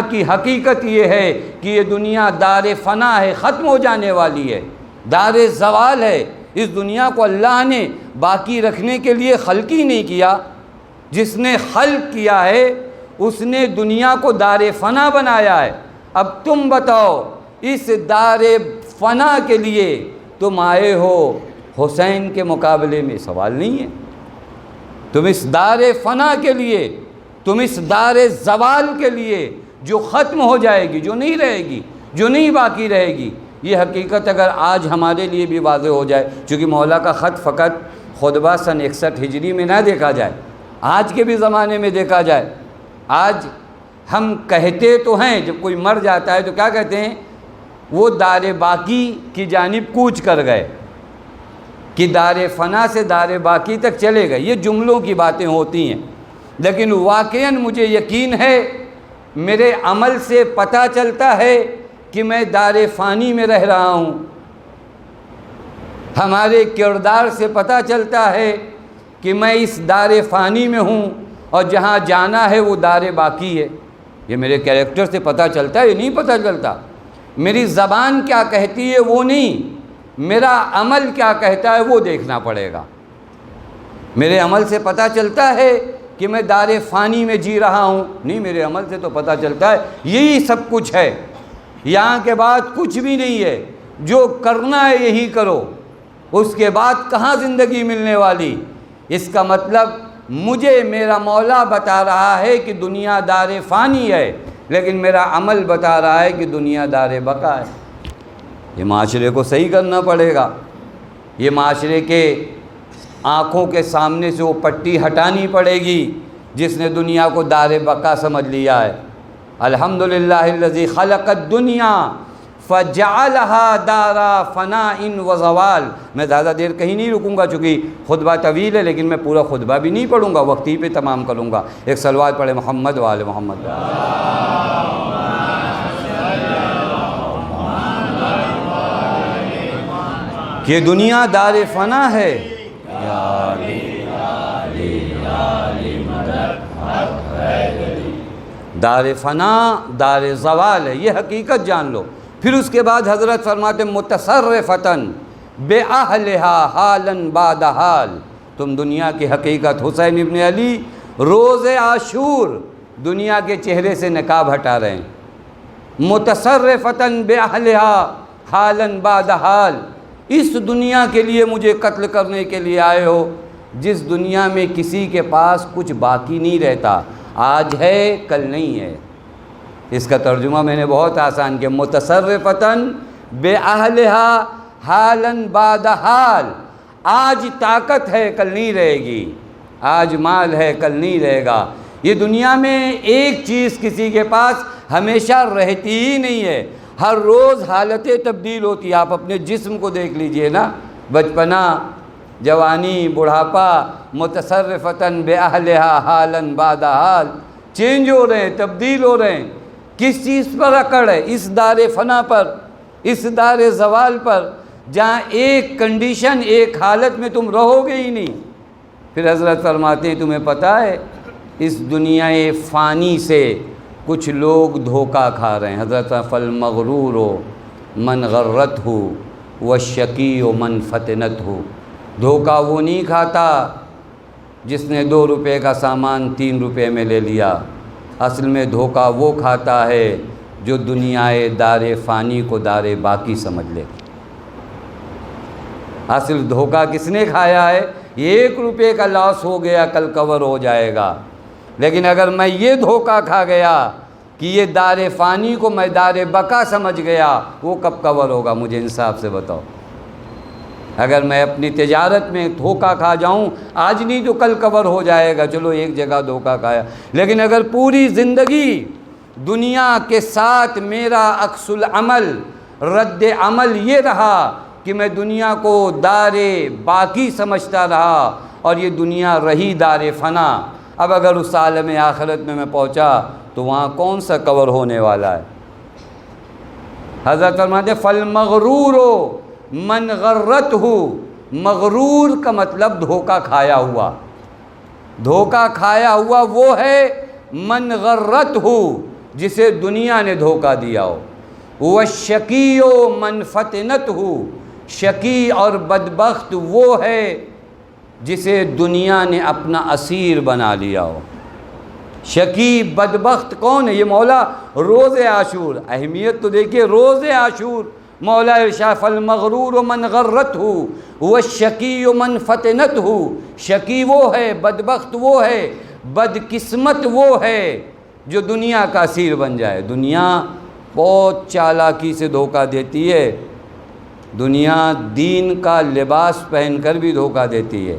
کی حقیقت یہ ہے کہ یہ دنیا دار فنا ہے، ختم ہو جانے والی ہے، دار زوال ہے۔ اس دنیا کو اللہ نے باقی رکھنے کے لیے خلق ہی نہیں کیا۔ جس نے خلق کیا ہے اس نے دنیا کو دار فنا بنایا ہے۔ اب تم بتاؤ، اس دار فنا کے لیے تم آئے ہو، حسین کے مقابلے میں سوال نہیں ہے۔ تم اس دار فنا کے لیے، تم اس دار زوال کے لیے جو ختم ہو جائے گی، جو نہیں رہے گی، جو نہیں باقی رہے گی، یہ حقیقت اگر آج ہمارے لیے بھی واضح ہو جائے، چونکہ مولا کا خط فقط خطبہ سن 61 ہجری میں نہ دیکھا جائے، آج کے بھی زمانے میں دیکھا جائے۔ آج ہم کہتے تو ہیں جب کوئی مر جاتا ہے تو کیا کہتے ہیں؟ وہ دار باقی کی جانب کوچ کر گئے، کہ دار فنا سے دار باقی تک چلے گئے۔ یہ جملوں کی باتیں ہوتی ہیں، لیکن واقعاً مجھے یقین ہے، میرے عمل سے پتہ چلتا ہے کہ میں دار فانی میں رہ رہا ہوں۔ ہمارے کردار سے پتہ چلتا ہے کہ میں اس دار فانی میں ہوں، اور جہاں جانا ہے وہ دار باقی ہے۔ یہ میرے کیریکٹر سے پتہ چلتا ہے، یہ نہیں پتہ چلتا۔ میری زبان کیا کہتی ہے وہ نہیں، میرا عمل کیا کہتا ہے وہ دیکھنا پڑے گا۔ میرے عمل سے پتہ چلتا ہے کہ میں دار فانی میں جی رہا ہوں، نہیں، میرے عمل سے تو پتہ چلتا ہے یہی سب کچھ ہے، یہاں کے بعد کچھ بھی نہیں ہے، جو کرنا ہے یہی کرو، اس کے بعد کہاں زندگی ملنے والی۔ اس کا مطلب مجھے میرا مولا بتا رہا ہے کہ دنیا دار فانی ہے، لیکن میرا عمل بتا رہا ہے کہ دنیا دار بقا ہے۔ یہ معاشرے کو صحیح کرنا پڑے گا، یہ معاشرے کے آنکھوں کے سامنے سے وہ پٹی ہٹانی پڑے گی جس نے دنیا کو دار بقا سمجھ لیا ہے۔ الحمدللہ الذی خلق الدنیا فجعلها دار فناء و زوال۔ میں زیادہ دیر کہیں نہیں رکوں گا چونکہ خطبہ طویل ہے، لیکن میں پورا خطبہ بھی نہیں پڑھوں گا، وقت ہی پہ تمام کروں گا۔ ایک صلوات پڑھے محمد و آل محمد۔ کہ دنیا دار فنا ہے، دار فنا دار زوال ہے، یہ حقیقت جان لو۔ پھر اس کے بعد حضرت فرماتے متصرفتاً بأہلہا حالاً بعد حال۔ تم دنیا کی حقیقت، حسین ابن علی روز عاشور دنیا کے چہرے سے نقاب ہٹا رہے ہیں۔ متصرفتاً بأہلہا حالاً بعد حال، اس دنیا کے لیے مجھے قتل کرنے کے لیے آئے ہو، جس دنیا میں کسی کے پاس کچھ باقی نہیں رہتا، آج ہے کل نہیں ہے۔ اس کا ترجمہ میں نے بہت آسان کیا، متصرفتاً بأہلہا حالاً بعد حال۔ آج طاقت ہے کل نہیں رہے گی، آج مال ہے کل نہیں رہے گا۔ یہ دنیا میں ایک چیز کسی کے پاس ہمیشہ رہتی ہی نہیں ہے، ہر روز حالتیں تبدیل ہوتی ہیں۔ آپ اپنے جسم کو دیکھ لیجئے نا، بچپنا، جوانی، بڑھاپا، متصرفتاً بأہلہا حالاً بعد حال، چینج ہو رہے ہیں، تبدیل ہو رہے ہیں۔ کس چیز پر اکڑ ہے؟ اس دار فنا پر، اس دار زوال پر، جہاں ایک کنڈیشن، ایک حالت میں تم رہو گے ہی نہیں۔ پھر حضرت فرماتے ہیں تمہیں پتہ ہے اس دنیا فانی سے کچھ لوگ دھوکہ کھا رہے ہیں۔ حضرت فالمغرور من غرت ہو والشقی من فتنت ہو۔ دھوکہ وہ نہیں کھاتا جس نے 2 روپے کا سامان 3 روپے میں لے لیا، اصل میں دھوکہ وہ کھاتا ہے جو دنیا دار فانی کو دار باقی سمجھ لے۔ اصل دھوکہ کس نے کھایا ہے؟ 1 روپے کا لاس ہو گیا، کل کور ہو جائے گا، لیکن اگر میں یہ دھوکہ کھا گیا کہ یہ دار فانی کو میں دار بقا سمجھ گیا، وہ کب کور ہوگا؟ مجھے انصاف سے بتاؤ۔ اگر میں اپنی تجارت میں دھوکہ کھا جاؤں، آج نہیں تو کل کور ہو جائے گا، چلو ایک جگہ دھوکہ کھایا، لیکن اگر پوری زندگی دنیا کے ساتھ میرا عکس العمل، رد عمل یہ رہا کہ میں دنیا کو دار باقی سمجھتا رہا اور یہ دنیا رہی دار فنا، اب اگر اس عالم آخرت میں پہنچا تو وہاں کون سا کور ہونے والا ہے؟ حضرت فرماتے فالمغرور من غرت ہو۔ مغرور کا مطلب دھوکہ کھایا ہوا، دھوکہ کھایا ہوا وہ ہے من غرت ہو، جسے دنیا نے دھوکہ دیا ہو۔ وَالشَّقِيُّ مَنْ فَتِنَتْهُ، شقی اور بدبخت وہ ہے جسے دنیا نے اپنا اسیر بنا لیا ہو۔ شقی بدبخت کون ہے؟ یہ مولا روز عاشور، اہمیت تو دیکھیے، روز عاشور مولا ارشاد فالمغرور من غرتہ والشقی من فتنتہ، شقی وہ ہے، بدبخت وہ ہے، بدقسمت وہ ہے جو دنیا کا اسیر بن جائے۔ دنیا بہت چالاکی سے دھوکہ دیتی ہے، دنیا دین کا لباس پہن کر بھی دھوکہ دیتی ہے۔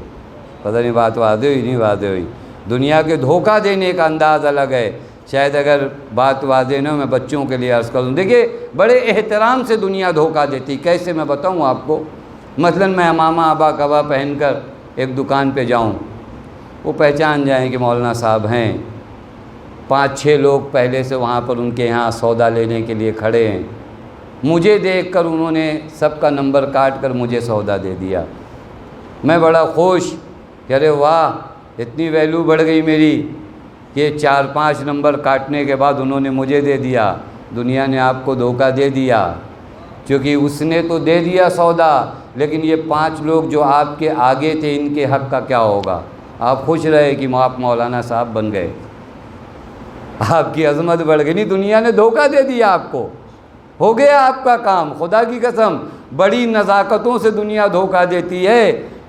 پتہ نہیں بات واضح ہوئی نہیں واضح ہوئی؟ دنیا کے دھوکہ دینے کا انداز الگ ہے، شاید اگر بات واضح نہ ہو میں بچوں کے لیے عرض کروں۔ دیکھیے بڑے احترام سے دنیا دھوکہ دیتی، کیسے میں بتاؤں آپ کو؟ مثلا میں امامہ آبا کبا پہن کر ایک دکان پہ جاؤں، وہ پہچان جائیں کہ مولانا صاحب ہیں، 5-6 لوگ پہلے سے وہاں پر ان کے یہاں سودا لینے کے لیے کھڑے ہیں، مجھے دیکھ کر انہوں نے سب کا نمبر کاٹ کر مجھے سودا دے دیا، میں بڑا خوش کہ ارے واہ اتنی ویلیو بڑھ گئی میری کہ 4-5 نمبر کاٹنے کے بعد انہوں نے مجھے دے دیا۔ دنیا نے آپ کو دھوکہ دے دیا، کیونکہ اس نے تو دے دیا سودا، لیکن یہ 5 لوگ جو آپ کے آگے تھے ان کے حق کا کیا ہوگا؟ آپ خوش رہے کہ آپ مولانا صاحب بن گئے، آپ کی عظمت بڑھ گئی۔ نہیں، دنیا نے دھوکہ دے دیا آپ کو، ہو گیا آپ کا کام۔ خدا کی قسم بڑی نزاکتوں سے دنیا دھوکہ دیتی ہے۔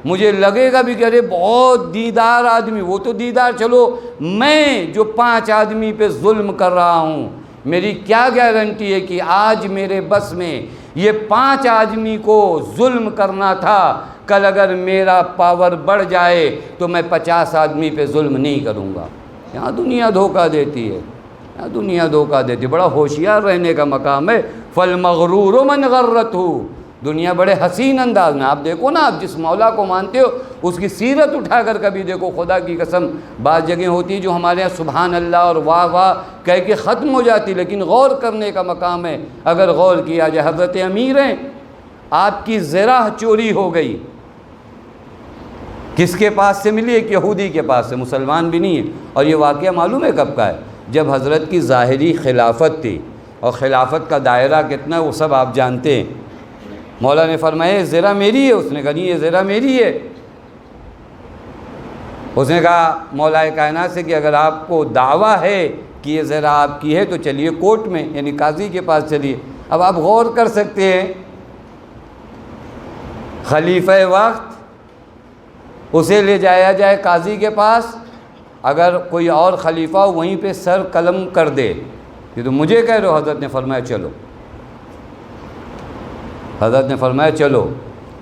مجھے لگے گا بھی کہ ارے بہت دیدار آدمی، وہ تو دیدار، چلو میں جو 5 آدمی پہ ظلم کر رہا ہوں، میری کیا گارنٹی ہے کہ آج میرے بس میں یہ 5 آدمی کو ظلم کرنا تھا، کل اگر میرا پاور بڑھ جائے تو میں 50 آدمی پہ ظلم نہیں کروں گا۔ یہاں دنیا دھوکہ دیتی ہے، یہاں دنیا دھوکہ دیتی ہے۔ بڑا ہوشیار رہنے کا مقام ہے۔ فالمغرور من غرتہ، دنیا بڑے حسین انداز میں، آپ دیکھو نا، آپ جس مولا کو مانتے ہو اس کی سیرت اٹھا کر کبھی دیکھو، خدا کی قسم بعض جگہیں ہوتی ہیں جو ہمارے یہاں سبحان اللہ اور واہ واہ کہہ کے ختم ہو جاتی، لیکن غور کرنے کا مقام ہے۔ اگر غور کیا جائے، حضرت امیر ہیں، آپ کی زرہ چوری ہو گئی، کس کے پاس سے ملی؟ ایک یہودی کے پاس سے، مسلمان بھی نہیں ہے۔ اور یہ واقعہ معلوم ہے کب کا ہے؟ جب حضرت کی ظاہری خلافت تھی، اور خلافت کا دائرہ کتنا ہے وہ سب آپ جانتے ہیں۔ مولا نے فرمایا یہ زرہ میری ہے، اس نے کہا نہیں یہ زرہ میری ہے۔ اس نے کہا مولا کائنات سے کہ اگر آپ کو دعویٰ ہے کہ یہ زرہ آپ کی ہے تو چلیے کورٹ میں، یعنی قاضی کے پاس چلیے۔ اب آپ غور کر سکتے ہیں، خلیفہ وقت اسے لے جایا جائے قاضی کے پاس، اگر کوئی اور خلیفہ وہیں پہ سر قلم کر دے کہ تو مجھے کہہ رہے ہو، حضرت نے فرمایا چلو، حضرت نے فرمایا چلو،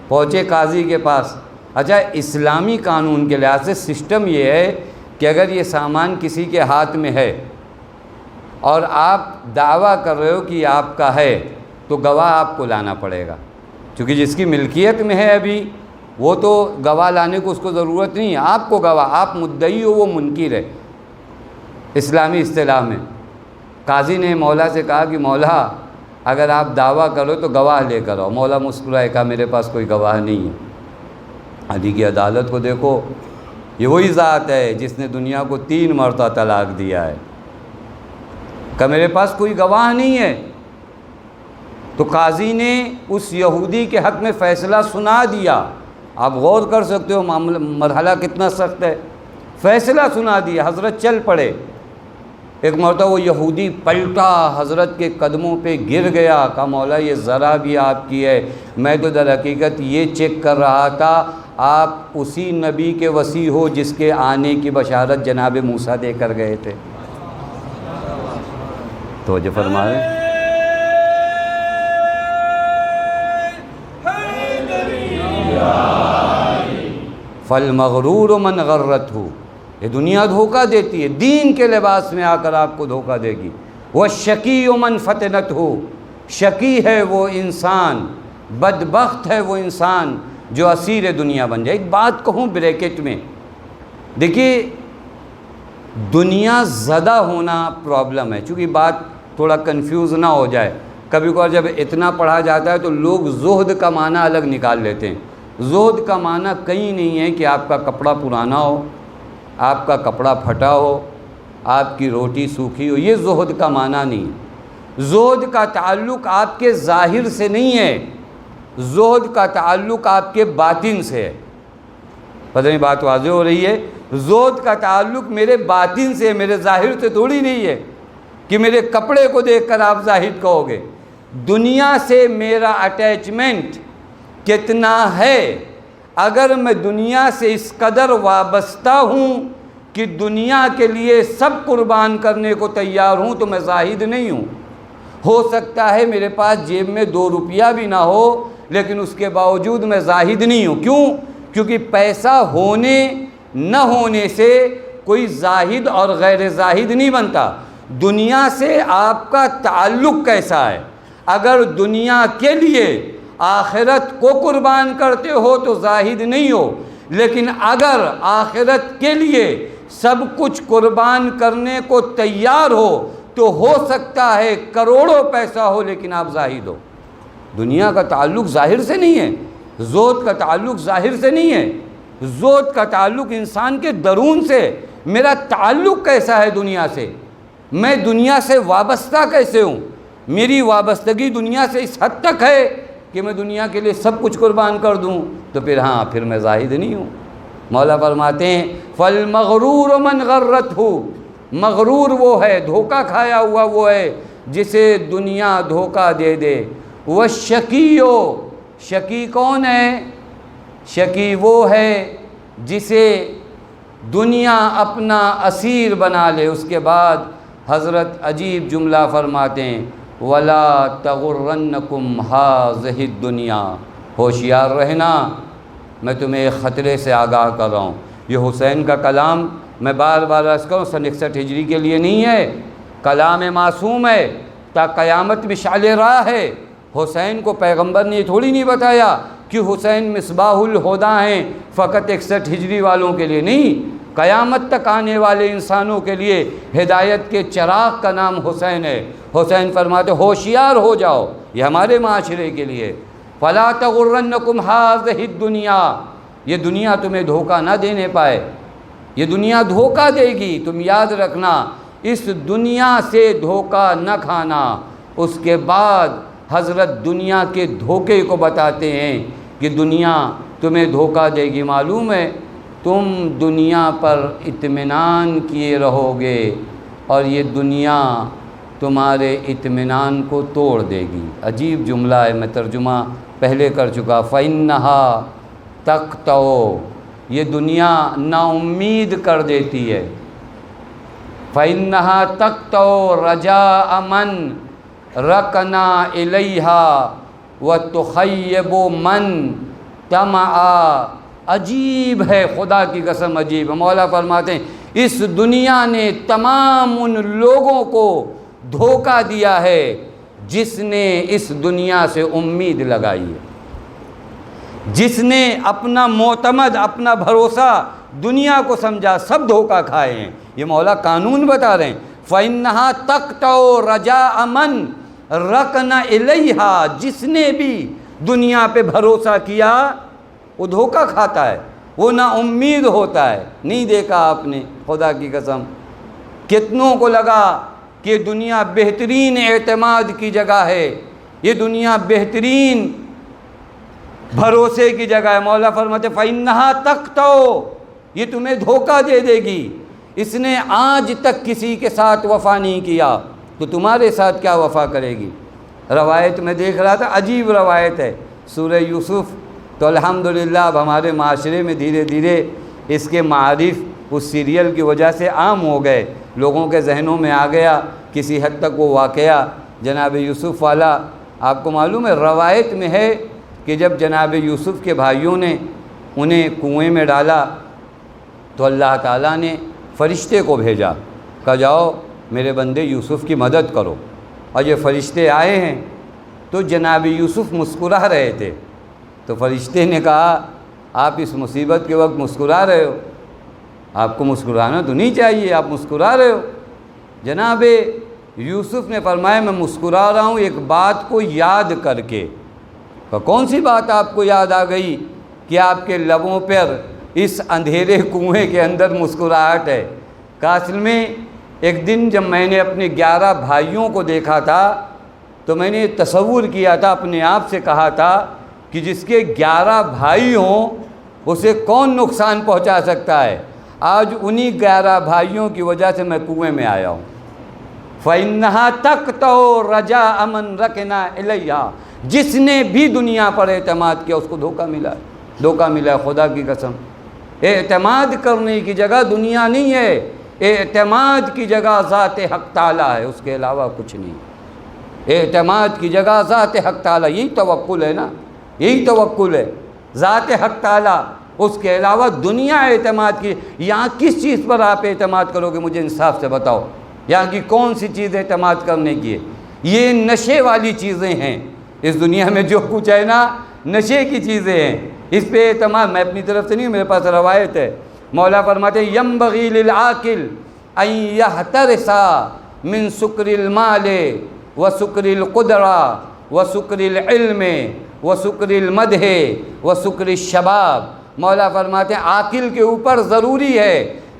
پہنچے قاضی کے پاس۔ اچھا، اسلامی قانون کے لحاظ سے سسٹم یہ ہے کہ اگر یہ سامان کسی کے ہاتھ میں ہے اور آپ دعویٰ کر رہے ہو کہ یہ آپ کا ہے تو گواہ آپ کو لانا پڑے گا، چونکہ جس کی ملکیت میں ہے ابھی وہ تو گواہ لانے کو اس کو ضرورت نہیں ہے، آپ کو گواہ، آپ مدعی ہو وہ منکر ہے اسلامی اصطلاح میں۔ قاضی نے مولا سے کہا کہ مولا اگر آپ دعویٰ کرو تو گواہ لے کر آؤ۔ مولا مسکرائے، کہا میرے پاس کوئی گواہ نہیں ہے۔ علی کی عدالت کو دیکھو، یہ وہی ذات ہے جس نے دنیا کو 3 مرتبہ طلاق دیا ہے، کہ میرے پاس کوئی گواہ نہیں ہے۔ تو قاضی نے اس یہودی کے حق میں فیصلہ سنا دیا۔ آپ غور کر سکتے ہو مرحلہ کتنا سخت ہے، فیصلہ سنا دیا، حضرت چل پڑے۔ ایک مرتبہ وہ یہودی پلٹا، حضرت کے قدموں پہ گر گیا، کہا مولا یہ ذرا بھی آپ کی ہے، میں تو در حقیقت یہ چیک کر رہا تھا آپ اسی نبی کے وصی ہو جس کے آنے کی بشارت جناب موسیٰ دے کر گئے تھے۔ توجہ فرما رہے ہیں؟ فالمغرور من غرتہ، یہ دنیا دھوکہ دیتی ہے، دین کے لباس میں آ کر آپ کو دھوکہ دے گی۔ والشقی من فتنتہ، شقی ہے وہ انسان، بدبخت ہے وہ انسان جو اسیر دنیا بن جائے۔ ایک بات کہوں بریکٹ میں، دیکھیے دنیا زدہ ہونا پرابلم ہے، چونکہ بات تھوڑا کنفیوز نہ ہو جائے۔ کبھی کبھار جب اتنا پڑھا جاتا ہے تو لوگ زہد کا معنی الگ نکال لیتے ہیں۔ زہد کا معنی کہیں نہیں ہے کہ آپ کا کپڑا پرانا ہو، آپ کا کپڑا پھٹا ہو، آپ کی روٹی سوکھی ہو، یہ زہد کا معنی نہیں۔ زہد کا تعلق آپ کے ظاہر سے نہیں ہے، زہد کا تعلق آپ کے باطن سے ہے۔ پتہ نہیں بات واضح ہو رہی ہے؟ زہد کا تعلق میرے باطن سے، میرے ظاہر سے تھوڑی نہیں ہے کہ میرے کپڑے کو دیکھ کر آپ زاہد کہو گے۔ دنیا سے میرا اٹیچمنٹ کتنا ہے، اگر میں دنیا سے اس قدر وابستہ ہوں کہ دنیا کے لیے سب قربان کرنے کو تیار ہوں تو میں زاہد نہیں ہوں۔ ہو سکتا ہے میرے پاس جیب میں 2 روپیہ بھی نہ ہو، لیکن اس کے باوجود میں زاہد نہیں ہوں۔ کیوں؟ کیونکہ پیسہ ہونے نہ ہونے سے کوئی زاہد اور غیر زاہد نہیں بنتا۔ دنیا سے آپ کا تعلق کیسا ہے؟ اگر دنیا کے لیے آخرت کو قربان کرتے ہو تو زاہد نہیں ہو، لیکن اگر آخرت کے لیے سب کچھ قربان کرنے کو تیار ہو تو ہو سکتا ہے کروڑوں پیسہ ہو لیکن آپ زاہد ہو۔ دنیا کا تعلق ظاہر سے نہیں ہے، زہد کا تعلق ظاہر سے نہیں ہے، زہد کا تعلق انسان کے درون سے۔ میرا تعلق کیسا ہے دنیا سے؟ میں دنیا سے وابستہ کیسے ہوں؟ میری وابستگی دنیا سے اس حد تک ہے کہ میں دنیا کے لیے سب کچھ قربان کر دوں تو پھر میں زاہد نہیں ہوں۔ مولا فرماتے ہیں فالمغرور من غرته، مغرور وہ ہے، دھوکہ کھایا ہوا وہ ہے جسے دنیا دھوکہ دے دے۔ والشقی، شقی کون ہے؟ شقی وہ ہے جسے دنیا اپنا اسیر بنا لے۔ اس کے بعد حضرت عجیب جملہ فرماتے ہیں وَلَا تَغُرَّنَّكُمْ هَٰذِهِ الدُّنْيَا، ہوشیار رہنا، میں تمہیں ایک خطرے سے آگاہ کر رہا ہوں۔ یہ حسین کا کلام میں بار بار عرض کروں، 61 ہجری کے لیے نہیں ہے، کلام معصوم ہے، تا قیامت مشعل راہ ہے۔ حسین کو پیغمبر نے یہ تھوڑی نہیں بتایا کہ حسین مصباح الہدیٰ ہیں فقط 61 ہجری والوں کے لیے نہیں، قیامت تک آنے والے انسانوں کے لیے ہدایت کے چراغ کا نام حسین ہے۔ حسین فرماتے ہوشیار ہو جاؤ، یہ ہمارے معاشرے کے لیے، فَلَا تَغُرَّنَّكُمْ هَٰذِهِ الدُّنْيَا، یہ دنیا تمہیں دھوکہ نہ دینے پائے، یہ دنیا دھوکہ دے گی، تم یاد رکھنا، اس دنیا سے دھوکہ نہ کھانا۔ اس کے بعد حضرت دنیا کے دھوکے کو بتاتے ہیں کہ دنیا تمہیں دھوکہ دے گی، معلوم ہے تم دنیا پر اطمینان کیے رہو گے اور یہ دنیا تمہارے اطمینان کو توڑ دے گی۔ عجیب جملہ ہے، میں ترجمہ پہلے کر چکا۔ فَإِنَّهَا تَقْطَعُ، یہ دنیا نا امید کر دیتی ہے۔ فَإِنَّهَا تَقْطَعُ رَجَاءَ مَنْ رَكَنَا إِلَيْهَا وَتُخَيِّبُ مَنْ طَمَعَ۔ عجیب ہے، خدا کی قسم عجیب ہے۔ مولا فرماتے ہیں اس دنیا نے تمام ان لوگوں کو دھوکہ دیا ہے جس نے اس دنیا سے امید لگائی ہے، جس نے اپنا معتمد، اپنا بھروسہ دنیا کو سمجھا، سب دھوکہ کھائے ہیں۔ یہ مولا قانون بتا رہے ہیں فَإِنَّهَا تَقْطَعُ رَجَاءَ مَنْ رَكَنَ إِلَيْهَا، جس نے بھی دنیا پہ بھروسہ کیا وہ دھوکہ کھاتا ہے، وہ نا امید ہوتا ہے۔ نہیں دیکھا آپ نے خدا کی قسم کتنوں کو لگا کہ دنیا بہترین اعتماد کی جگہ ہے، یہ دنیا بہترین بھروسے کی جگہ ہے۔ مولا فرماتے فَإِنَّهَا تَقْطَعُ، یہ تمہیں دھوکہ دے دے گی۔ اس نے آج تک کسی کے ساتھ وفا نہیں کیا تو تمہارے ساتھ کیا وفا کرے گی؟ روایت میں دیکھ رہا تھا، عجیب روایت ہے سورہ یوسف، تو الحمدللہ اب ہمارے معاشرے میں دھیرے دھیرے اس کے معارف اس سیریل کی وجہ سے عام ہو گئے، لوگوں کے ذہنوں میں آ گیا کسی حد تک وہ واقعہ جناب یوسف والا۔ آپ کو معلوم ہے روایت میں ہے کہ جب جناب یوسف کے بھائیوں نے انہیں کنویں میں ڈالا تو اللہ تعالیٰ نے فرشتے کو بھیجا، کہا جاؤ میرے بندے یوسف کی مدد کرو، اور یہ فرشتے آئے ہیں تو جناب یوسف مسکرا رہے تھے، تو فرشتے نے کہا آپ اس مصیبت کے وقت مسکرا رہے ہو، آپ کو مسکرانا تو نہیں چاہیے، آپ مسکرا رہے ہو۔ جناب یوسف نے فرمایا میں مسکرا رہا ہوں ایک بات کو یاد کر کے۔ کون سی بات آپ کو یاد آ گئی کہ آپ کے لبوں پر اس اندھیرے کنویں کے اندر مسکراہٹ ہے؟ کہ اصل میں ایک دن جب میں نے اپنے 11 بھائیوں کو دیکھا تھا تو میں نے تصور کیا تھا، اپنے آپ سے کہا تھا کہ جس کے 11 بھائی ہوں اسے کون نقصان پہنچا سکتا ہے؟ آج انہی 11 بھائیوں کی وجہ سے میں کنویں میں آیا ہوں۔ فَإِنَّهَا تَقْطَعُ رَجَاءَ مَنْ رَكِنَ إِلَيْهَا، جس نے بھی دنیا پر اعتماد کیا اس کو دھوکہ ملا ہے، دھوکہ ملا ہے، خدا کی قسم۔ اعتماد کرنے کی جگہ دنیا نہیں ہے، اعتماد کی جگہ ذات حق تعالیٰ ہے، اس کے علاوہ کچھ نہیں۔ اعتماد کی جگہ ذات حق تعالیٰ، یہی توکل ہے نا، یہی توکل ہے، ذات حق تعالیٰ، اس کے علاوہ دنیا اعتماد کی۔ یہاں کس چیز پر آپ اعتماد کرو گے؟ مجھے انصاف سے بتاؤ، یہاں کی کون سی چیز اعتماد کرنے کی ہے؟ یہ نشے والی چیزیں ہیں، اس دنیا میں جو کچھ ہے نا نشے کی چیزیں ہیں، اس پہ اعتماد۔ میں اپنی طرف سے نہیں، میرے پاس روایت ہے، مولا فرماتے ہیں ينبغي للعاقل ان يحترس من سكر المال وسكر القدرة وسكر العلم وسكر المدح وسكر الشباب۔ مولا فرماتے ہیں عاقل کے اوپر ضروری ہے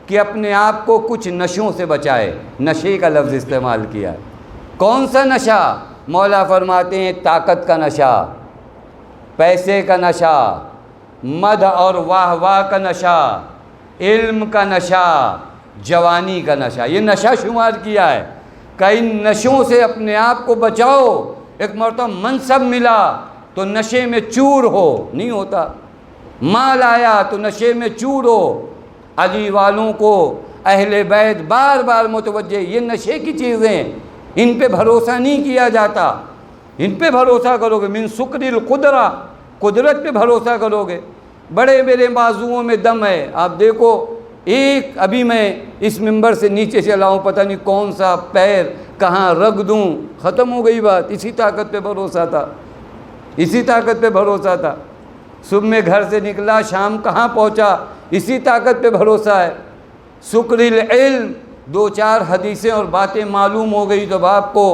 کہ اپنے آپ کو کچھ نشوں سے بچائے۔ نشے کا لفظ استعمال کیا ہے۔ کون سا نشہ؟ مولا فرماتے ہیں طاقت کا نشہ، پیسے کا نشہ، مدح اور واہ واہ کا نشہ، علم کا نشہ، جوانی کا نشہ، یہ نشہ شمار کیا ہے کہ ان نشوں سے اپنے آپ کو بچاؤ۔ ایک مرتبہ منصب ملا تو نشے میں چور ہو، نہیں ہوتا۔ مال آیا تو نشے میں چور ہو۔ علی والوں کو اہل بیت بار بار متوجہ، یہ نشے کی چیزیں، ان پہ بھروسہ نہیں کیا جاتا۔ ان پہ بھروسہ کرو گے، من سکر القدرہ، قدرت پہ بھروسہ کرو گے۔ بڑے میرے بازوؤں میں دم ہے، آپ دیکھو، ایک ابھی میں اس ممبر سے نیچے چلا ہوں، پتہ نہیں کون سا پیر کہاں رگ دوں، ختم ہو گئی بات۔ اسی طاقت پہ بھروسہ تھا، اسی طاقت پہ بھروسہ تھا۔ صبح میں گھر سے نکلا، شام کہاں پہنچا، اسی طاقت پہ بھروسہ ہے۔ سکر العلم، 2-4 حدیثیں اور باتیں معلوم ہو گئی تو آپ کو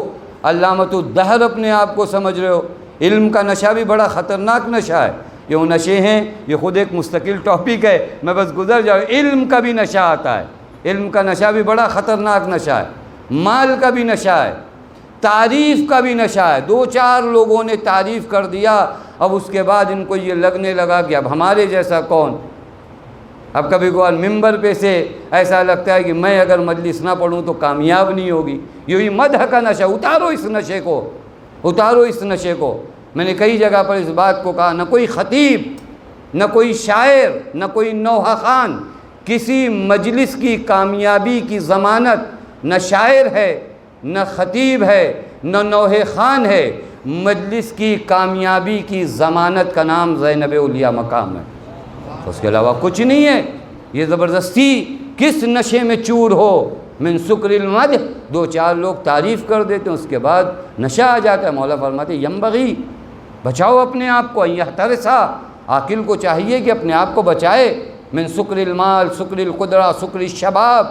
علامۃ الدہر اپنے آپ کو سمجھ رہے ہو۔ علم کا نشہ بھی بڑا خطرناک نشہ ہے، یہ وہ نشے ہیں، یہ خود ایک مستقل ٹاپک ہے، میں بس گزر جاؤں۔ علم کا بھی نشہ آتا ہے، علم کا نشہ بھی بڑا خطرناک نشہ ہے۔ مال کا بھی نشہ ہے، تعریف کا بھی نشہ ہے۔ 2-4 لوگوں نے تعریف کر دیا، اب اس کے بعد ان کو یہ لگنے لگا کہ اب ہمارے جیسا کون۔ اب کبھی کبھار ممبر پہ سے ایسا لگتا ہے کہ میں اگر مجلس نہ پڑھوں تو کامیاب نہیں ہوگی۔ یہی مدح کا نشہ، اتارو اس نشے کو، اتارو اس نشے کو۔ میں نے کئی جگہ پر اس بات کو کہا، نہ کوئی خطیب، نہ کوئی شاعر، نہ کوئی نوحہ خوان کسی مجلس کی کامیابی کی ضمانت، نہ شاعر ہے، نہ خطیب ہے، نہ نوحہ خوان ہے۔ مجلس کی کامیابی کی ضمانت کا نام زینب اولیاء مقام ہے، اس کے علاوہ کچھ نہیں ہے۔ یہ زبردستی کس نشے میں چور ہو، من سکر المدح، 2-4 لوگ تعریف کر دیتے ہیں، اس کے بعد نشہ آ جاتا ہے۔ مولا فرماتے ہیں ینبغی، بچاؤ اپنے آپ کو، ان یحترسا، عاقل کو چاہیے کہ اپنے آپ کو بچائے، من سکر المال، سکر القدرہ، سکر الشباب۔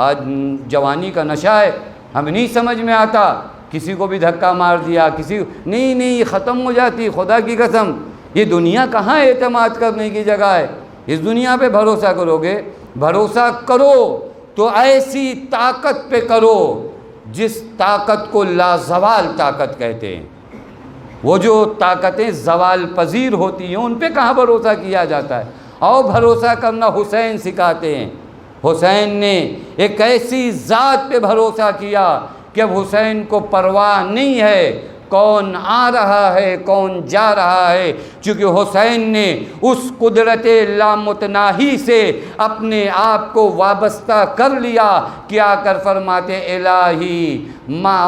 آج جوانی کا نشہ ہے، ہمیں نہیں سمجھ میں آتا، کسی کو بھی دھکا مار دیا، کسی نہیں، یہ ختم ہو جاتی۔ خدا کی قسم، یہ دنیا کہاں اعتماد کرنے کی جگہ ہے؟ اس دنیا پہ بھروسہ کرو گے، بھروسہ کرو تو ایسی طاقت پہ کرو جس طاقت کو لازوال طاقت کہتے ہیں۔ وہ جو طاقتیں زوال پذیر ہوتی ہیں ان پہ کہاں بھروسہ کیا جاتا ہے؟ اور بھروسہ کرنا حسین سکھاتے ہیں۔ حسین نے ایک ایسی ذات پہ بھروسہ کیا کہ اب حسین کو پرواہ نہیں ہے کون آ رہا ہے، کون جا رہا ہے، چونکہ حسین نے اس قدرت لامتناہی سے اپنے آپ کو وابستہ کر لیا کہ آ کر فرماتے الہی ما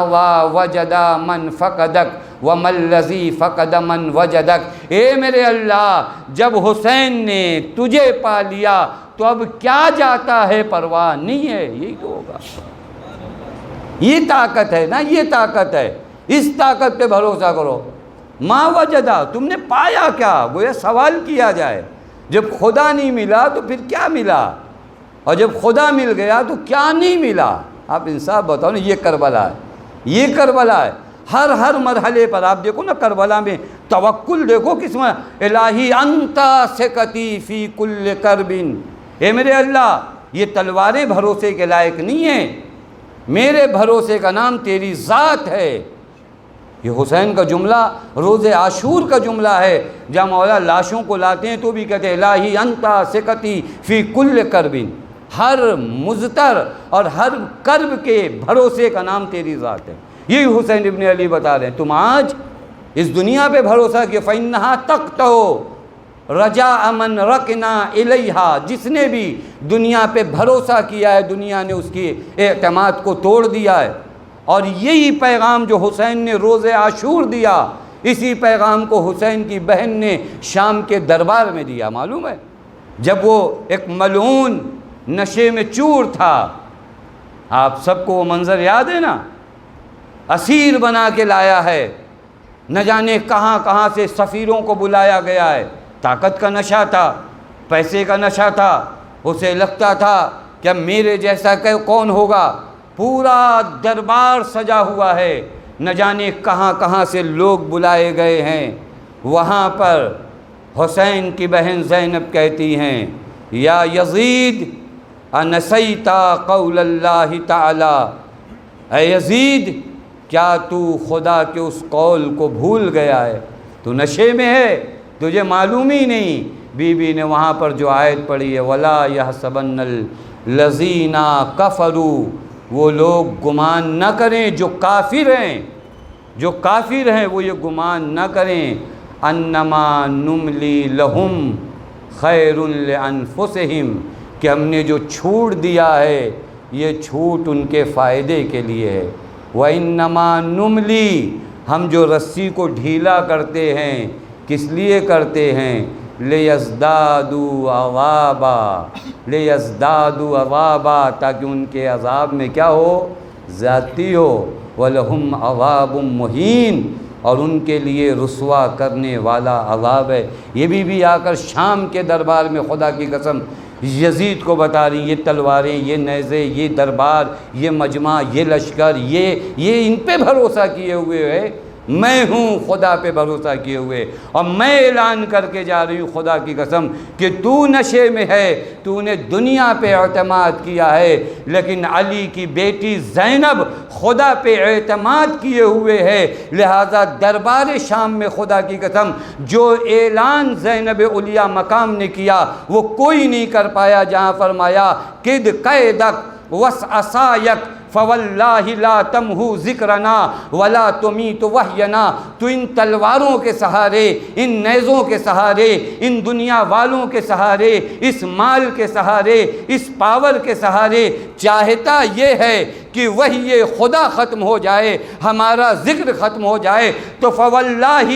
وجدا من فقدک وما الذی فقد من وجدک۔ اے میرے اللہ، جب حسین نے تجھے پا لیا تو اب کیا جاتا ہے، پرواہ نہیں ہے۔ یہی تو ہوگا، یہ طاقت ہے نا، یہ طاقت ہے۔ اس طاقت پہ بھروسہ کرو۔ ما وجدہ، تم نے پایا کیا؟ گویا سوال کیا جائے، جب خدا نہیں ملا تو پھر کیا ملا، اور جب خدا مل گیا تو کیا نہیں ملا؟ آپ انصاف بتاؤ نا، یہ کربلا ہے، یہ کربلا ہے۔ ہر مرحلے پر آپ دیکھو نا، کربلا میں توکل دیکھو کس میں، الہی انتا سکتی فی کل کرب۔ اے میرے اللہ، یہ تلواریں بھروسے کے لائق نہیں ہیں، میرے بھروسے کا نام تیری ذات ہے۔ یہ حسین کا جملہ روز عاشور کا جملہ ہے، جب مولا لاشوں کو لاتے ہیں تو بھی کہتے ہیں الہی انتا سکتی فی کل کرب، ہر مضطر اور ہر کرب کے بھروسے کا نام تیری ذات ہے۔ یہی حسین ابن علی بتا رہے ہیں، تم آج اس دنیا پہ بھروسہ کیا، فَإِنَّهَا تَقْطَعُ رَجَاءَ مَنْ رَكْنَا إِلَيْهَا، جس نے بھی دنیا پہ بھروسہ کیا ہے دنیا نے اس کی اعتماد کو توڑ دیا ہے۔ اور یہی پیغام جو حسین نے روز عاشور دیا، اسی پیغام کو حسین کی بہن نے شام کے دربار میں دیا، معلوم ہے؟ جب وہ ایک ملعون نشے میں چور تھا، آپ سب کو وہ منظر یاد ہے نا، اسیر بنا کے لایا ہے، نہ جانے کہاں کہاں سے سفیروں کو بلایا گیا ہے، طاقت کا نشہ تھا، پیسے کا نشہ تھا، اسے لگتا تھا کہ میرے جیسا کون ہوگا، پورا دربار سجا ہوا ہے، نہ جانے کہاں کہاں سے لوگ بلائے گئے ہیں۔ وہاں پر حسین کی بہن زینب کہتی ہیں یا یزید انسیتا قول اللہ تعالی، اے یزید کیا تو خدا کے اس قول کو بھول گیا ہے، تو نشے میں ہے، تجھے معلوم ہی نہیں۔ بی بی نے وہاں پر جو آیت پڑھی ہے وَلَا يَحْسَبَنَّ الَّذِينَ كَفَرُوا، وہ لوگ گمان نہ کریں جو کافر ہیں، جو کافر ہیں وہ یہ گمان نہ کریں انما نملی لہم خیر لانفسہم، کہ ہم نے جو چھوٹ دیا ہے یہ چھوٹ ان کے فائدے کے لیے ہے۔ وَإِنَّمَا نُمْلِي، ہم جو رسی کو ڈھیلا کرتے ہیں کس لیے کرتے ہیں، لِيَزْدَادُوا عَذَابًا، لِيَزْدَادُوا عَذَابًا، تاکہ ان کے عذاب میں کیا ہو، زیادتی ہو۔ وَلَهُمْ عَذَابٌ مُّهِینٌ، اور ان کے لیے رسوا کرنے والا عذاب ہے۔ یہ بھی آ کر شام کے دربار میں خدا کی قسم یزید کو بتا رہی، یہ تلواریں، یہ نیزے، یہ دربار، یہ مجمع، یہ لشکر، یہ ان پہ بھروسہ کیے ہوئے ہے، میں ہوں خدا پہ بھروسہ کیے ہوئے، اور میں اعلان کر کے جا رہی ہوں خدا کی قسم کہ تو نشے میں ہے، تو نے دنیا پہ اعتماد کیا ہے، لیکن علی کی بیٹی زینب خدا پہ اعتماد کیے ہوئے ہے، لہٰذا دربار شام میں خدا کی قسم جو اعلان زینب علیہ مقام نے کیا وہ کوئی نہیں کر پایا، جہاں فرمایا قد قیدک وسعصایک فواللہ لا تمحو ذکرنا ولا تمیت وحینا، تو ان تلواروں کے سہارے، ان نیزوں کے سہارے، ان دنیا والوں کے سہارے، اس مال کے سہارے، اس پاور کے سہارے چاہتا یہ ہے کہ وحی خدا ختم ہو جائے، ہمارا ذکر ختم ہو جائے، تو فواللہ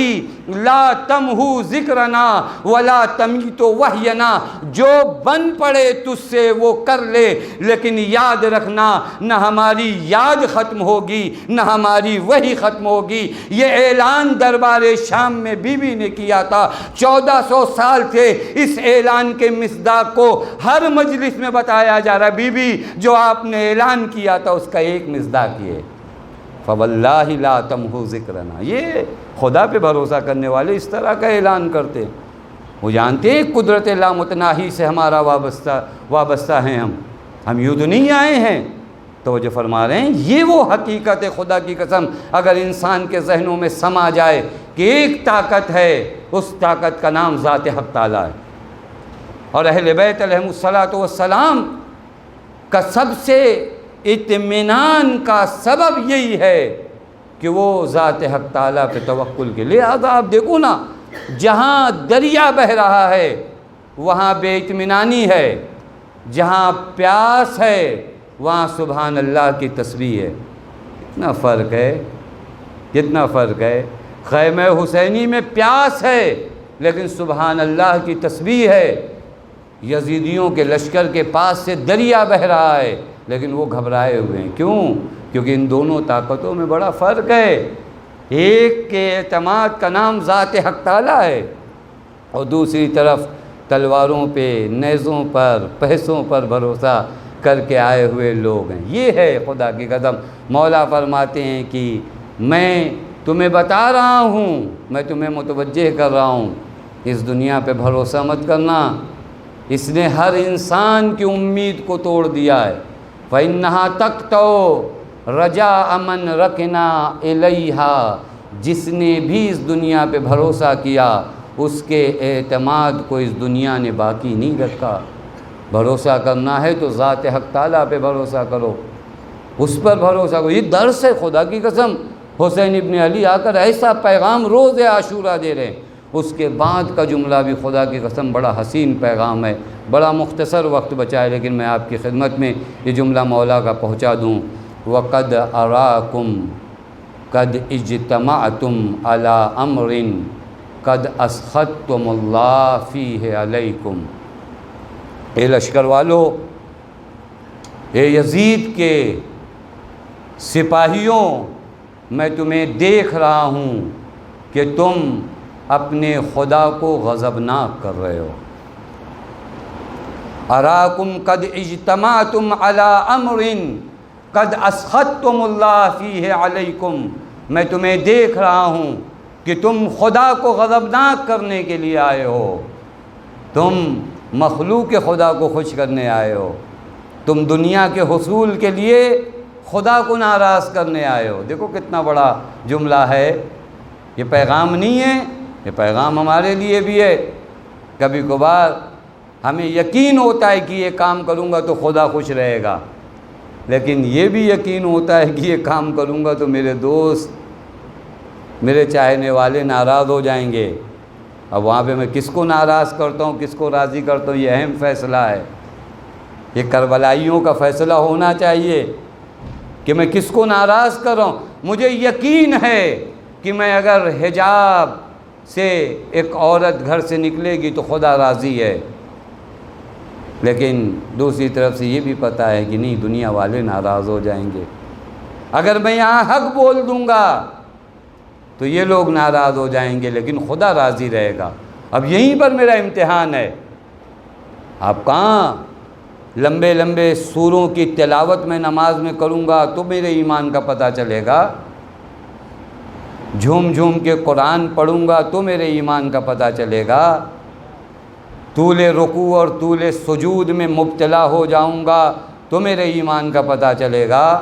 لا تمحو ذکرنا ولا تمیت وحینا، جو بن پڑے تجھ سے وہ کر لے، لیکن یاد رکھنا نہ ہماری یاد ختم ہوگی نہ ہماری وحی ختم ہوگی۔ یہ اعلان دربار شام میں بی بی نے کیا تھا، 1400 سال سے اس اعلان کے مصداق کو ہر مجلس میں بتایا جا رہا، بی بی جو آپ نے اعلان کیا تھا اس کا ایک مصداق یہ فواللہ لا تمحو ذکرنا۔ یہ خدا پہ بھروسہ کرنے والے اس طرح کا اعلان کرتے ہیں، وہ جانتے ہیں قدرت لامتناہی سے ہمارا وابستہ ہیں، ہم یوں تو نہیں آئے ہیں۔ توجہ فرما رہے ہیں، یہ وہ حقیقت ہے خدا کی قسم اگر انسان کے ذہنوں میں سما جائے کہ ایک طاقت ہے، اس طاقت کا نام ذات حق تعالیٰ ہے، اور اہل بیت علیہم الصلاۃ والسلام کا سب سے اطمینان کا سبب یہی ہے کہ وہ ذات حق تعالیٰ پہ توکل کے لیے۔ لہٰذا آپ دیکھو نا، جہاں دریا بہہ رہا ہے وہاں بے اطمینانی ہے، جہاں پیاس ہے وہاں سبحان اللہ کی تسبیح ہے۔ کتنا فرق ہے، کتنا فرق ہے۔ خیمہ حسینی میں پیاس ہے لیکن سبحان اللہ کی تسبیح ہے، یزیدیوں کے لشکر کے پاس سے دریا بہہ رہا ہے لیکن وہ گھبرائے ہوئے ہیں، کیوں؟ کیونکہ ان دونوں طاقتوں میں بڑا فرق ہے۔ ایک کے اعتماد کا نام ذات حق تعالیٰ ہے، اور دوسری طرف تلواروں پہ، نیزوں پر، پیسوں پر بھروسہ کر کے آئے ہوئے لوگ ہیں۔ یہ ہے خدا کی قسم۔ مولا فرماتے ہیں کہ میں تمہیں بتا رہا ہوں، میں تمہیں متوجہ کر رہا ہوں، اس دنیا پہ بھروسہ مت کرنا، اس نے ہر انسان کی امید کو توڑ دیا ہے۔ فَإِنَّهَا تَقْطَعُ رجاء من رکنا الیہا، جس نے بھی اس دنیا پہ بھروسہ کیا اس کے اعتماد کو اس دنیا نے باقی نہیں رکھا۔ بھروسہ کرنا ہے تو ذات حق تعالیٰ پہ بھروسہ کرو، اس پر بھروسہ کرو۔ یہ درس ہے خدا کی قسم۔ حسین ابن علی آ کر ایسا پیغام روز عاشورہ دے رہے ہیں۔ اس کے بعد کا جملہ بھی خدا کی قسم بڑا حسین پیغام ہے، بڑا مختصر وقت بچا ہے، لیکن میں آپ کی خدمت میں یہ جملہ مولا کا پہنچا دوں۔ وَقَدْ أَرَاكُمْ قَدْ اجْتَمَعْتُمْ عَلَىٰ أَمْرٍ قَدْ أَسْخَطْتُمُ اللَّهَ فِيهِ عَلَيْكُمْ۔ اے لشکر والو، اے یزید کے سپاہیوں، میں تمہیں دیکھ رہا ہوں کہ تم اپنے خدا کو غضبناک کر رہے ہو۔ اراکم قد اجتمعتم علی امر قد اسخطتم اللہ فیہ علیکم، میں تمہیں دیکھ رہا ہوں کہ تم خدا کو غضبناک کرنے کے لیے آئے ہو، تم مخلوق خدا کو خوش کرنے آئے ہو، تم دنیا کے حصول کے لیے خدا کو ناراض کرنے آئے ہو۔ دیکھو کتنا بڑا جملہ ہے۔ یہ پیغام نہیں ہے، یہ پیغام ہمارے لیے بھی ہے۔ کبھی کبھار ہمیں یقین ہوتا ہے کہ یہ کام کروں گا تو خدا خوش رہے گا، لیکن یہ بھی یقین ہوتا ہے کہ یہ کام کروں گا تو میرے دوست، میرے چاہنے والے ناراض ہو جائیں گے۔ اب وہاں پہ میں کس کو ناراض کرتا ہوں، کس کو راضی کرتا ہوں، یہ اہم فیصلہ ہے۔ یہ کربلائیوں کا فیصلہ ہونا چاہیے کہ میں کس کو ناراض کر رہا ہوں۔ مجھے یقین ہے کہ میں اگر حجاب سے ایک عورت گھر سے نکلے گی تو خدا راضی ہے، لیکن دوسری طرف سے یہ بھی پتہ ہے کہ نہیں، دنیا والے ناراض ہو جائیں گے۔ اگر میں یہاں حق بول دوں گا تو یہ لوگ ناراض ہو جائیں گے، لیکن خدا راضی رہے گا۔ اب یہیں پر میرا امتحان ہے۔ آپ کہاں لمبے لمبے سوروں کی تلاوت میں نماز میں کروں گا تو میرے ایمان کا پتہ چلے گا، جھوم جھوم کے قرآن پڑھوں گا تو میرے ایمان کا پتہ چلے گا، طول رکوع اور طول سجود میں مبتلا ہو جاؤں گا تو میرے ایمان کا پتہ چلے گا،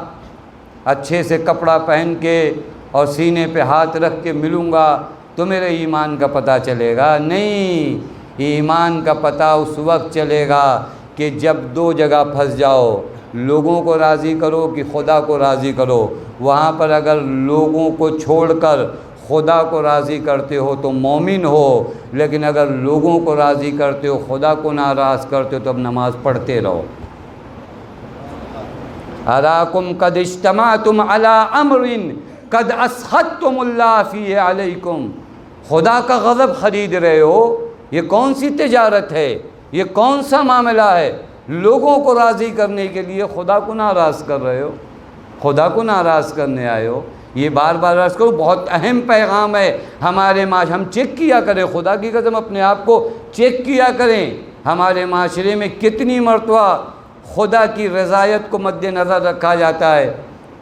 اچھے سے کپڑا پہن کے اور سینے پہ ہاتھ رکھ کے ملوں گا تو میرے ایمان کا پتہ چلے گا۔ نہیں، ایمان کا پتہ اس وقت چلے گا کہ جب دو جگہ پھنس جاؤ، لوگوں کو راضی کرو کہ خدا کو راضی کرو۔ وہاں پر اگر لوگوں کو چھوڑ کر خدا کو راضی کرتے ہو تو مومن ہو، لیکن اگر لوگوں کو راضی کرتے ہو، خدا کو ناراض کرتے ہو، تو اب نماز پڑھتے رہو۔ اراکم قد اجتمعتم علی امر قد اسخطتم اللہ فیہ علیکم، خدا کا غضب خرید رہے ہو۔ یہ کون سی تجارت ہے، یہ کون سا معاملہ ہے؟ لوگوں کو راضی کرنے کے لیے خدا کو ناراض کر رہے ہو، خدا کو ناراض کرنے آئے ہو۔ یہ بار بار عرض کرو، بہت اہم پیغام ہے ہمارے معاشرے۔ ہم چیک کیا کریں، خدا کی قسم اپنے آپ کو چیک کیا کریں، ہمارے معاشرے میں کتنی مرتبہ خدا کی رضایت کو مد نظر رکھا جاتا ہے،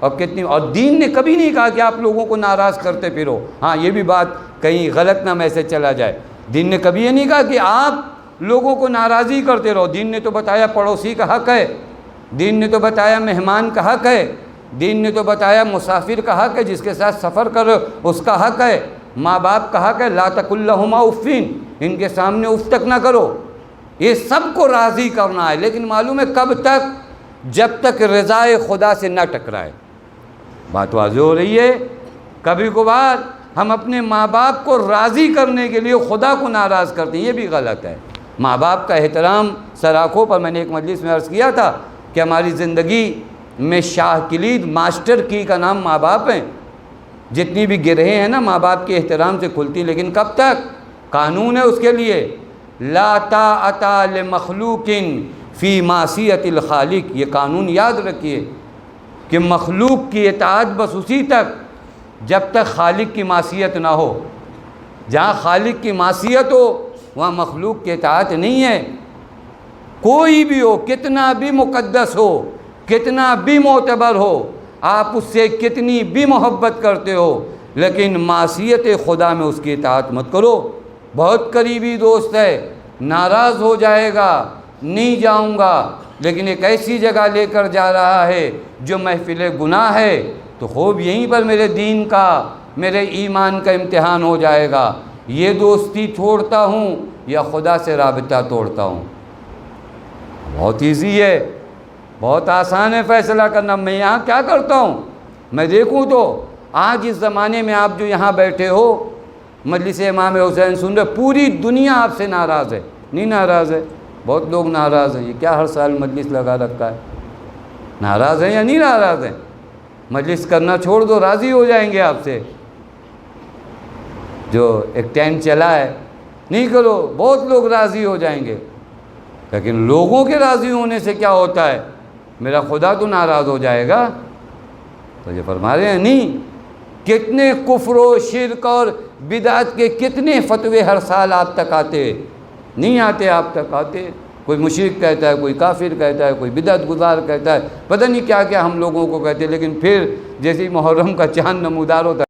اور دین نے کبھی نہیں کہا کہ آپ لوگوں کو ناراض کرتے پھرو۔ ہاں، یہ بھی بات کہیں غلط نہ میسج چلا جائے، دین نے کبھی یہ نہیں کہا کہ آپ لوگوں کو ناراضی کرتے رہو۔ دین نے تو بتایا پڑوسی کا حق ہے، دین نے تو بتایا مہمان کا حق ہے، دین نے تو بتایا مسافر کا حق ہے، جس کے ساتھ سفر کرو اس کا حق ہے، ماں باپ کا حق ہے، لا تقل لہما اف، ان کے سامنے اف تک نہ کرو۔ یہ سب کو راضی کرنا ہے، لیکن معلوم ہے کب تک؟ جب تک رضائے خدا سے نہ ٹکرائے۔ بات واضح ہو رہی ہے؟ کبھی کبھار ہم اپنے ماں باپ کو راضی کرنے کے لیے خدا کو ناراض کرتے ہیں، یہ بھی غلط ہے۔ ماں باپ کا احترام سر آنکھوں پر، میں نے ایک مجلس میں عرض کیا تھا کہ ہماری زندگی میں شاہ کلید، ماسٹر کی کا نام ماں باپ ہیں۔ جتنی بھی گرہیں ہیں نا ماں باپ کے احترام سے کھلتی، لیکن کب تک؟ قانون ہے اس کے لیے، لا طاعۃ لمخلوق فی معصیۃ الخالق۔ یہ قانون یاد رکھیے کہ مخلوق کی اطاعت بس اسی تک جب تک خالق کی معصیت نہ ہو۔ جہاں خالق کی معصیت ہو وہاں مخلوق کی اطاعت نہیں ہے۔ کوئی بھی ہو، کتنا بھی مقدس ہو، کتنا بھی معتبر ہو، آپ اس سے کتنی بھی محبت کرتے ہو، لیکن معصیت خدا میں اس کی اطاعت مت کرو۔ بہت قریبی دوست ہے، ناراض ہو جائے گا، نہیں جاؤں گا، لیکن ایک ایسی جگہ لے کر جا رہا ہے جو محفل گناہ ہے، تو خوب یہیں پر میرے دین کا، میرے ایمان کا امتحان ہو جائے گا، یہ دوستی چھوڑتا ہوں یا خدا سے رابطہ توڑتا ہوں۔ بہت ایزی ہے، بہت آسان ہے فیصلہ کرنا۔ میں یہاں کیا کرتا ہوں؟ میں دیکھوں تو آج اس زمانے میں آپ جو یہاں بیٹھے ہو مجلس امام حسین سن رہے، پوری دنیا آپ سے ناراض ہے، نہیں ناراض ہے؟ بہت لوگ ناراض ہیں، یہ کیا ہر سال مجلس لگا رکھا ہے؟ ناراض ہیں یا نہیں ناراض ہیں؟ مجلس کرنا چھوڑ دو، راضی ہو جائیں گے آپ سے۔ جو ایک ٹینٹ چلا ہے، نہیں کرو، بہت لوگ راضی ہو جائیں گے۔ لیکن لوگوں کے راضی ہونے سے کیا ہوتا ہے؟ میرا خدا تو ناراض ہو جائے گا۔ تو یہ فرما رہے ہیں نہیں، کتنے کفر و شرک اور بدعت کے کتنے فتوے ہر سال آپ تک آتے، نہیں آتے آپ تک آتے۔ کوئی مشرک کہتا ہے، کوئی کافر کہتا ہے، کوئی بدعت گزار کہتا ہے، پتہ نہیں کیا کیا ہم لوگوں کو کہتے ہیں، لیکن پھر جیسے محرم کا چاند نمودار ہوتا ہے